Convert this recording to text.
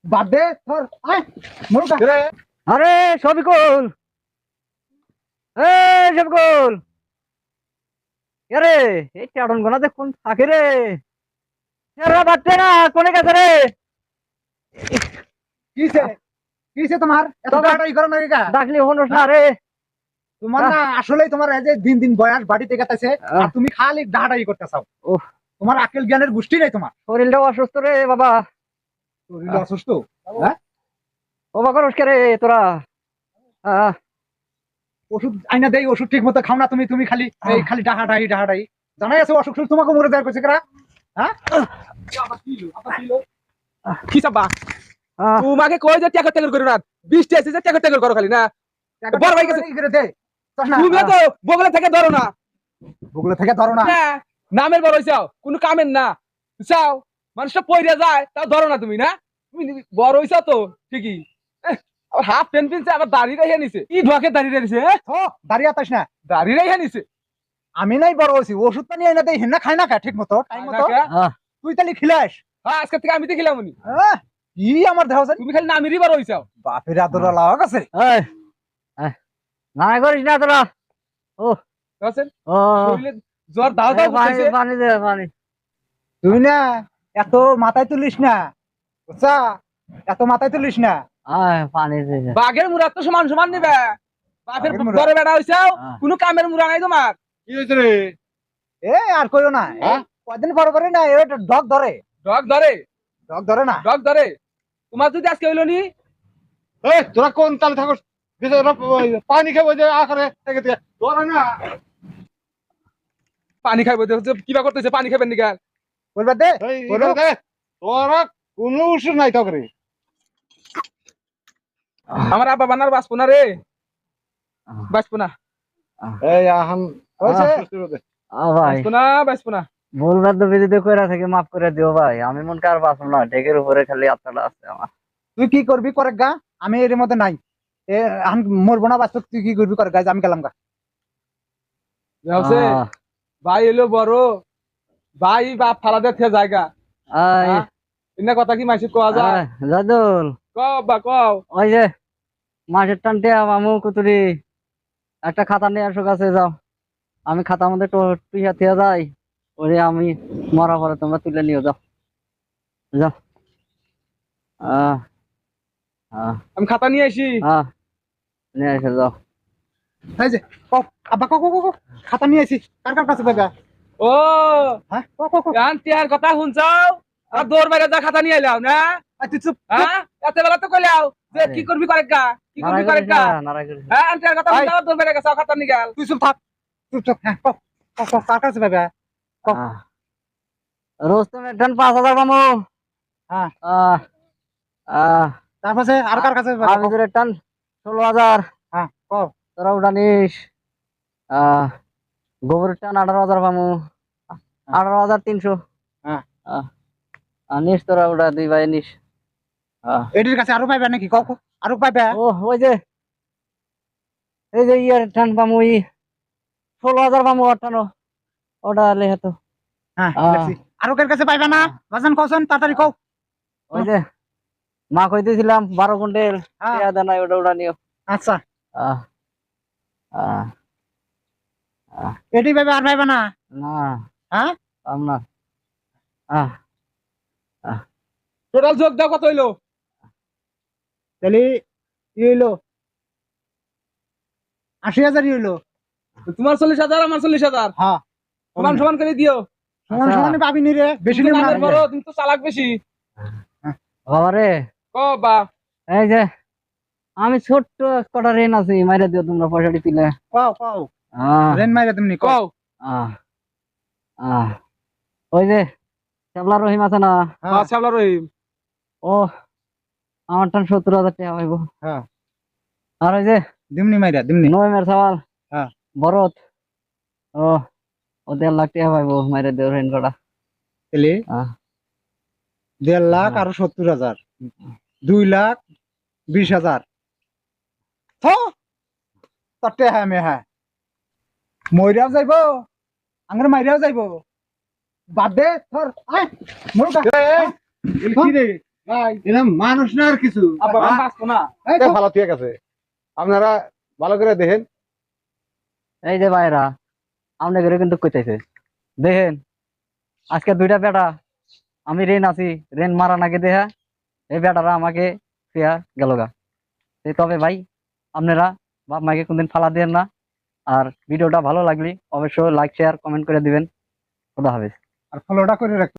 বাদ দে ধর আয় মুরগা আরে শফিকুল, এ শফিকুল, আরে এই চাটন গোনা দেখুন থাকে রে, এরা বাচ্চা না কোনে গেছে রে? কিছে কিছে তোমার এত টাটাই করো না কা ডাকলি হনুস না রে। তোমার না আসলেই তোমার এই যে দিন দিন বয়স বাড়িতে গেতেছে আর তুমি খালি ডাটাই করতে চাও। উফ, তোমার আকেল জ্ঞানের গোষ্ঠী নাই তোমার। শরীরটাও অসুস্থ রে বাবা। শরীর অসুস্থ হ্যাঁ বাবা করস কে রে তোরা? আহ, ওষুধ আইনা দেই ওষুধ ঠিক মতো খাও না তুমি তুমি খালি এই খালি ডাহাডাই জানাই আছে অসুখ সুখ তোমাকে মরে দেওয়ার কইছে কারা হ্যাঁ কি চাবা আহ, তোমাকে কই যে টাকা টাকা করো না 20 টা আছে যে টাকা টাকা করো খালি না বড় ভাই গেছে কি করে দে তুমি তো বগলে থেকে ধরো না বুগলে থেকে ধরো না না, নামের বড় হইছাও কোনো কামের না চাও মানুষটা পয়রা যায় তাও ধরো না তুমি না তুমি বড় হইছাও তো ঠিকই আবার হাফ প্যান্ট পিনছে আবার দাড়ি রেখে নিছে কি ঢোকে দাড়ি রেখেছে ও দাঁড়িয়ে আতাস না দাড়ি রেখে নিছে আমি নাই বড় হইছি ওষুধ পানি আইনা দেই হেনা খাই না কা ঠিক মতো টাইম মতো আহ, তুই তালি খিলাস আজকে থেকে আমি তো খেলাম উনি কি আমার দেহ তুমি খালি নামেরই বড় হইছাও বাপের আদর লাগ আছে এই, না করিস না তোরা। ও বুঝছেন ও, শরীরে জ্বর দাও এই দাও পানি করতেছে পানি দে পানি। তুই না এত মাথায় তুলিস না বুঝছা এত মাথায় তুলিস না আয় পানি দে। বাঘের মুরাদ তো সমান সমান নিবে বাপের বাঘের মুরাদ? বড় বেড়া হইছাও হ্যাঁ। কোনো কামের মুরা নাই তোমার কি হইছে রে এ আর কইও না হ্যাঁ? কয়দিন পর পরে না এ ডগ ধরে ডগ ধরে ডগ ধরে না ডগ ধরে তোমার যদি আজকে হইলো নি এই তোরা কোন তালে থাকস পানি খাবো যে আকারে থেকে থেকে তোরা না পানি খাইবো দেখো কিবা করতেছে পানি খাবেন নি গাল বলবা দে এই বলো। দে, তোরা কোনো উসুর নাই তকরে আমার আব্বা বানার বাঁচবো না রে বাঁচবো না এই আহান হইছে? ভাই বাঁচবো না বাঁচবো না ভুলবার তো বিদিতে কইরা থেকে মাফ করে দিও ভাই, আমি মন কার বাসম না, ঢেকের উপরে খালি আত্মাটা আছে আমার। তুই কি করবি করে গা আমি এর মধ্যে নাই এ আন মরবো না বাস্তব তুই কি করবি করে গা আমি গেলাম গা বুঝছে আহ, ভাই এলো বড় ভাই বাপ ফালা দেখে জায়গা আয়, এনে কথা কি মাসি কোয়া যায় আয়, জাদুল, কও বা কও ওই যে মাসের টানতে মামু কুতুরি একটা খাতা নিয়ে আসো কাছে যাও, আমি খাতার মধ্যে টুইয়া থিয়া যাই, ওরে আমি মরা পরে তোমরা তুলে নিও, যাও যাও। আহ আহ আমি খাতা নিয়ে আসি আহ নিয়ে এসে যাও। এই যে ক আব্বা ক ক ক, ক, খাতা নিয়ে আইছি কার কাছে পাবা ও হ্যাঁ ক ক ক আন্টি আর কথা শুনছাও আর দৌড় বাইরে যা খাতা নিয়ে এলাও না আই তুই চুপ হ্যাঁ এত বেলা তো কইলাও যে কি করবি করে গা কি করবি করে গা নারাই করিস না। হ্যাঁ আন্টি আর কথা শুনছাও দৌড় বাইরে গেছাও খাতা নিয়ে গেল তুই চুপ থাক চুপ চুপ হ্যাঁ ক ক ক কার কাছে পাবা ক আহ, রোস্তমের টান 5,000 মামু। হ্যাঁ আহ আহ তারপরে আর কার কাছে পাবা আমি তোর টান 16,000, হ্যাঁ ক তোরা উঠানিস। গোবরের টান 18,000 পামু, 18,300। হ্যাঁ। নিস তোরা উঠা, দুই ভাই নিস। এটির কাছে আরো পাইবা নাকি ক ক আরো পাইবা ও ওই যে এই যে ইয়ার টান পামু 16,000 পামু, আটানো ওটা লেহে তো। হ্যাঁ আহ। দেখছি। আরো কার কাছে পাইবা না বাজান কওছেন তাড়াতাড়ি কও ওই যে মা কইতেছিলাম 12 কুইন্টাল হ্যাঁ। পেঁয়াজ নাই, ওটা উঠা নিও। আচ্ছা আহ আহ এটি পাইবা আর পাইবা না না হ্যাঁ পাম না। আহ টোটাল যোগ দাও কত হইলো তাহলে ই হইলো 80,000 হইলো তোমার 40,000 আমার 40,000 হ্যাঁ সমান সমান করে দিও সমান আচ্ছা। সমানে পাবি নি রে বেশি তুমি নিও তো না কামের বড় তুমি তো চালাক বেশি বাবা রে, ক বা এই যে আমি ছোট্ট কটা রেন আছি, মাইরা দিও তোমরা পয়সাটি তুলে। কও কও আহ রেন মাইরা তুমি কও কও আহ আহ ওই যে শ্যাবলা রহিম আছে না, হ্যাঁ আচ্ছা আল্লাহ রহিম ও আমার টান 70,000 টাকা পাইব। হ্যাঁ আর ওই যে দিমনি মাইরা দিমনি নয়মের সওয়াল হ্যাঁ। ভরত, ও ও 1.5 লাখ টাকা পাইব, মাইরা দিও রেন কটা। তাহলে আহ 1.5 লাখ আর 70,000 2,20,000 তো তটে হ্যাঁ মে হ্যাঁ মইরাও যাইবো আঙ্গরে মাইরাও যাইবো বাদ দে ধর আয় মুরগা কি রে ভাই এরা মানুষ না আর কিছু আব্বা আমি বাঁচবো না। এই তো, ভালো ঠিক আছে আপনারা ভালো করে দেখেন এই যে ভাইরা আপনাদের কিন্তু কইতাছে দেখেন আজকে দুইটা বেটা আমি রেন আছি রেন মারা নাকি দেহা এই বেটারা আমাকে ফিয়া গেল গা তবে ভাই আপনারা বাপ মাকে কোনদিন ফালা দেন না আর ভিডিওটা ভালো লাগলে অবশ্যই লাইক শেয়ার কমেন্ট করে দিবেন খোদা হাফেজ আর ফলোটা করে রাখ।